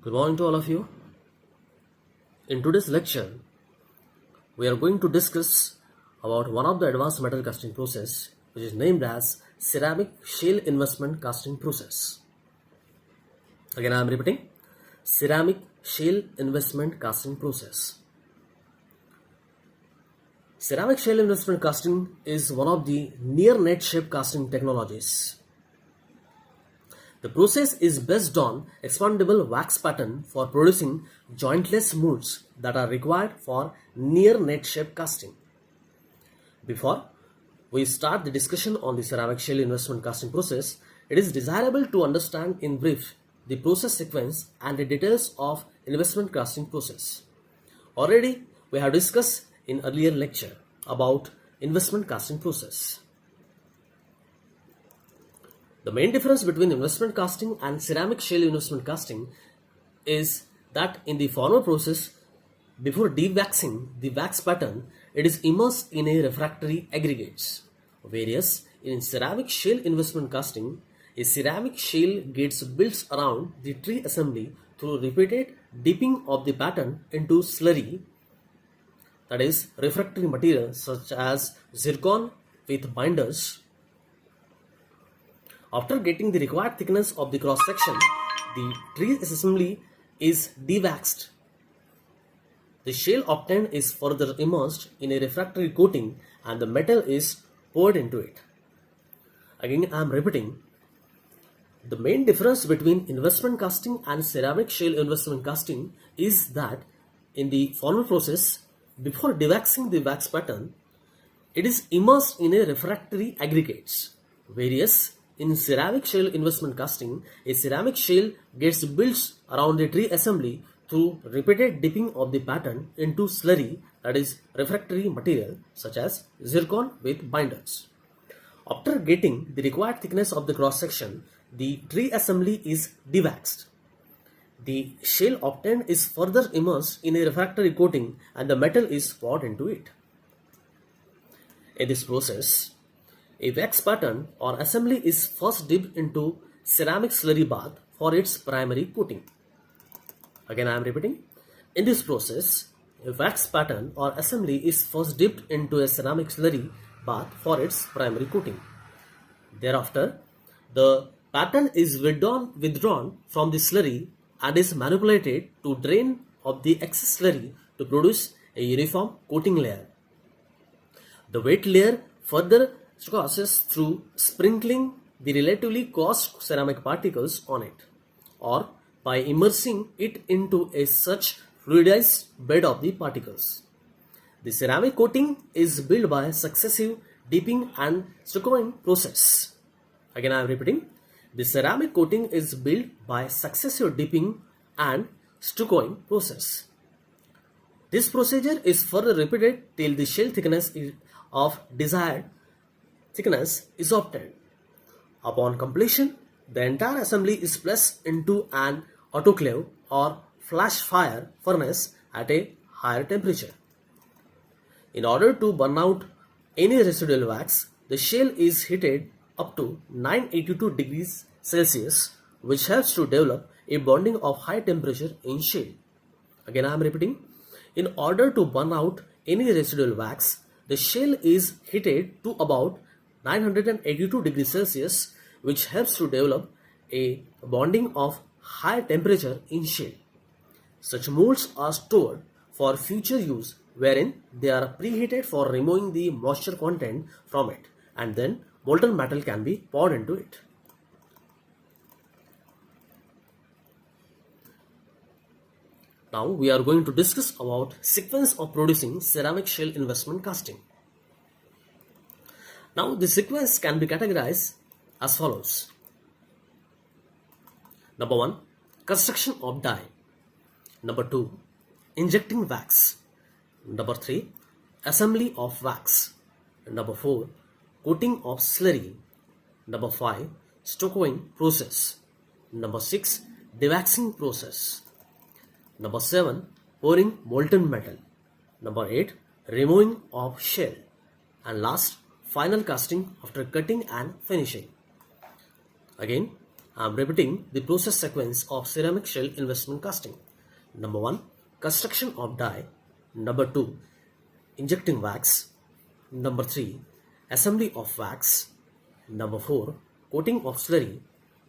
Good morning to all of you. In today's lecture, we are going to discuss about one of the advanced metal casting process, which is named as ceramic shale investment casting process. Again, I am repeating, ceramic shale investment casting process. Ceramic shale investment casting is one of the near net shape casting technologies. The process is based on expandable wax pattern for producing jointless molds that are required for near net shape casting. Before we start the discussion on the ceramic shale investment casting process, it is desirable to understand in brief the process sequence and the details of investment casting process. Already we have discussed in earlier lecture about investment casting process. The main difference between investment casting and ceramic shale investment casting is that in the former process, before dewaxing the wax pattern, it is immersed in a refractory aggregates. Whereas in ceramic shale investment casting, a ceramic shale gets built around the tree assembly through repeated dipping of the pattern into slurry, that is refractory material such as zircon with binders. After getting the required thickness of the cross section, the tree assembly is dewaxed. The shale obtained is further immersed in a refractory coating and the metal is poured into it. Again, I am repeating, the main difference between investment casting and ceramic shale investment casting is that in the former process, before dewaxing the wax pattern, it is immersed in a refractory aggregates, whereas in ceramic shale investment casting, a ceramic shale gets built around the tree assembly through repeated dipping of the pattern into slurry, that is refractory material such as zircon with binders. After getting the required thickness of the cross section, the tree assembly is dewaxed. The shale obtained is further immersed in a refractory coating and the metal is poured into it. In this process, a wax pattern or assembly is first dipped into ceramic slurry bath for its primary coating. Again, I am repeating. In this process, a wax pattern or assembly is first dipped into a ceramic slurry bath for its primary coating. Thereafter, the pattern is withdrawn from the slurry and is manipulated to drain of the excess slurry to produce a uniform coating layer. The wet layer further crosses through sprinkling the relatively coarse ceramic particles on it, or by immersing it into a such fluidized bed of the particles. The ceramic coating is built by successive dipping and stuccoing process. Again, I am repeating. The ceramic coating is built by successive dipping and stuccoing process. This procedure is further repeated till the shale thickness of desired thickness is obtained. Upon completion, the entire assembly is placed into an autoclave or flash fire furnace at a higher temperature. In order to burn out any residual wax, the shale is heated up to 982 degrees Celsius, which helps to develop a bonding of high temperature in shale. Again, I am repeating, in order to burn out any residual wax, the shale is heated to about 982 degrees Celsius, which helps to develop a bonding of high temperature in shale. Such molds are stored for future use, wherein they are preheated for removing the moisture content from it, and then molten metal can be poured into it. Now we are going to discuss about sequence of producing ceramic shale investment casting. Now the sequence can be categorized as follows. Number 1, construction of die. Number 2, injecting wax. Number 3, assembly of wax. Number 4, coating of slurry. Number 5, stuccoing process. Number 6, dewaxing process. Number 7, pouring molten metal. Number 8, removing of shell. And last, final casting after cutting and finishing. Again, I'm repeating the process sequence of ceramic shell investment casting. Number 1, construction of die. Number 2, injecting wax. Number 3, assembly of wax. Number 4, coating of slurry.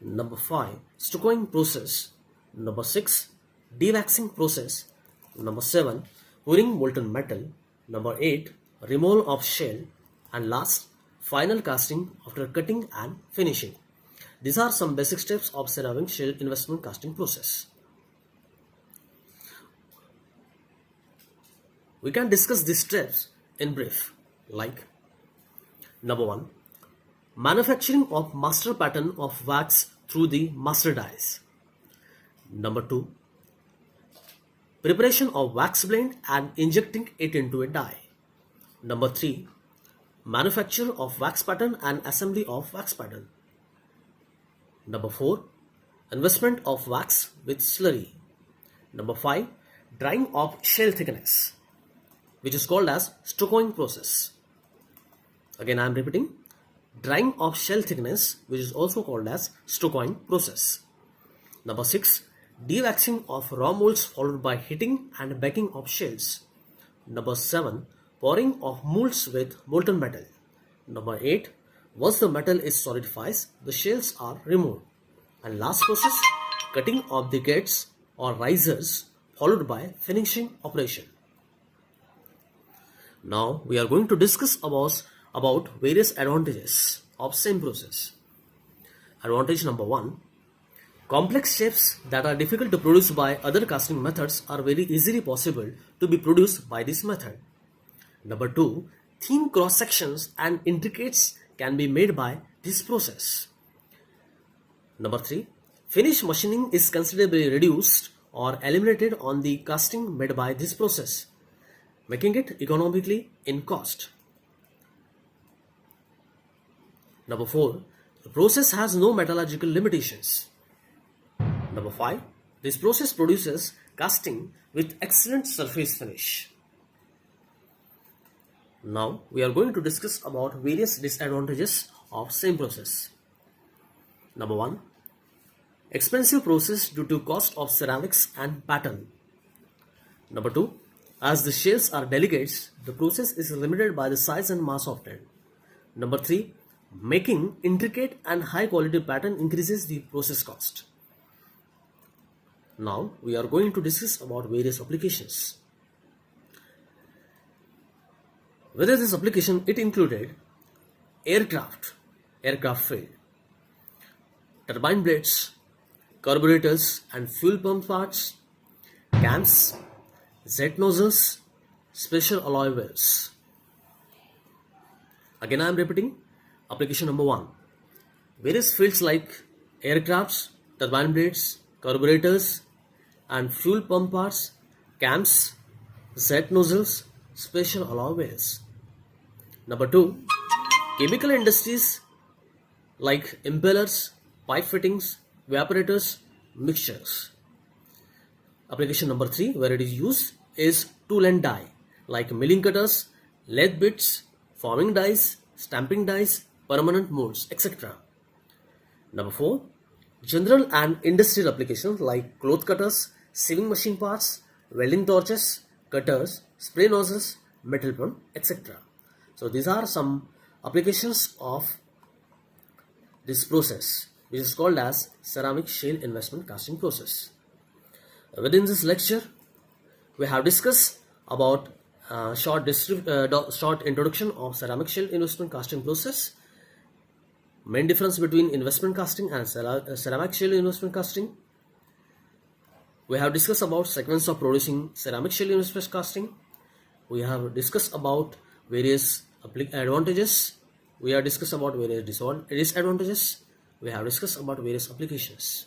Number 5, stuccoing process. Number 6, dewaxing process. Number 7, pouring molten metal. Number 8, removal of shell. And last, final casting after cutting and finishing. These are some basic steps of ceramic shell investment casting process. We can discuss these steps in brief, like number 1, manufacturing of master pattern of wax through the master dies. Number 2, preparation of wax blend and injecting it into a die. Number 3, manufacture of wax pattern and assembly of wax pattern. Number 4, investment of wax with slurry. Number 5, drying of shell thickness, which is called as stuccoing process. Again I am repeating, drying of shell thickness, which is also called as stuccoing process. Number 6, dewaxing of raw molds followed by heating and baking of shells. Number 7, pouring of molds with molten metal. Number 8, once the metal is solidified, the shells are removed. And last process, cutting of the gates or risers followed by finishing operation. Now we are going to discuss about various advantages of same process. Advantage number 1, complex shapes that are difficult to produce by other casting methods are very easily possible to be produced by this method. Number 2, thin cross sections and intricates can be made by this process. Number 3, finish machining is considerably reduced or eliminated on the casting made by this process, making it economically in cost. Number 4, the process has no metallurgical limitations. Number 5, this process produces casting with excellent surface finish. Now we are going to discuss about various disadvantages of same process. Number 1, expensive process due to cost of ceramics and pattern. Number 2, as the shells are delicate, the process is limited by the size and mass obtained. Number 3, making intricate and high quality pattern increases the process cost. Now we are going to discuss about various applications. Whether this application it included aircraft field, turbine blades, carburetors and fuel pump parts, cams, jet nozzles, special alloy wheels. Again I am repeating, application number 1, various fields like aircrafts, turbine blades, carburetors and fuel pump parts, cams, jet nozzles, special alloy wheels. Number 2, chemical industries like impellers, pipe fittings, evaporators, mixtures. Application number 3, where it is used, is tool and die like milling cutters, lathe bits, forming dies, stamping dies, permanent molds, etc. Number 4, general and industrial applications like cloth cutters, sewing machine parts, welding torches, cutters, spray nozzles, metal pump, etc. So these are some applications of this process, which is called as ceramic shell investment casting process. Within this lecture, we have discussed about short introduction of ceramic shell investment casting process, main difference between investment casting and ceramic shell investment casting. We have discussed about sequence of producing ceramic shell investment casting. We have discussed about various advantages. We have discussed about various disadvantages. We have discussed about various applications.